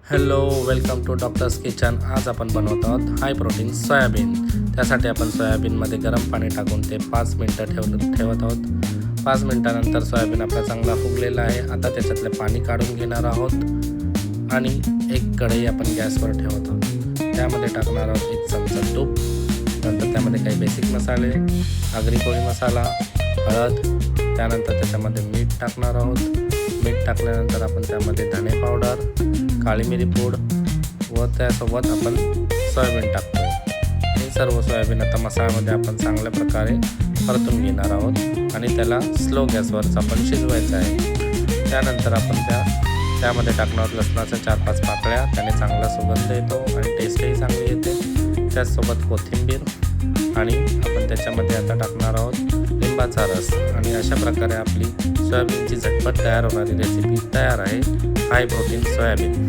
Hello, welcome to doctor's kitchen. आज आपण बनवत आहोत हाय प्रोटीन सोयाबीन. त्यासाठी आपण सोयाबीनमध्ये गरम पाणी टाकून ते 5 मिनटं ठेवत आहोत. 5 मिनटानंतर सोयाबीन आपला चांगला फुगलेला आहे. आता त्याच्यातले पाणी काढून घेणार आहोत आणि एक कढई आपण गॅसवर ठेवत आहोत. त्यामध्ये टाकणार आहोत 1 चमचा तूप. नंतर त्यामध्ये काही बेसिक मसाले, आगरी कोळी मसाला, हळद, त्यानंतर त्याच्यामध्ये मीठ टाकणार आहोत. मीठ टाकल्यानंतर आपण त्यामध्ये धणे पावडर, काळी मिरी पूड व त्यासोबत आपण सोयाबीन टाकतो. हे सर्व सोयाबीन आता मसाल्यामध्ये आपण चांगल्या प्रकारे परतून घेणार आहोत आणि त्याला स्लो गॅसवरच आपण शिजवायचं आहे. त्यानंतर आपण त्यामध्ये टाकणार लसणाच्या 4-5 पाकळ्या. त्याने चांगला सुगंध येतो आणि टेस्टही चांगली येते. त्याचसोबत कोथिंबीर आणि आपण त्याच्यामध्ये आता टाकणार आहोत लिंबाचा रस. आणि अशा प्रकारे आपली सोयाबीनची झटपट तयार होणारी रेसिपी तयार आहे, हाय प्रोटीन सोयाबीन.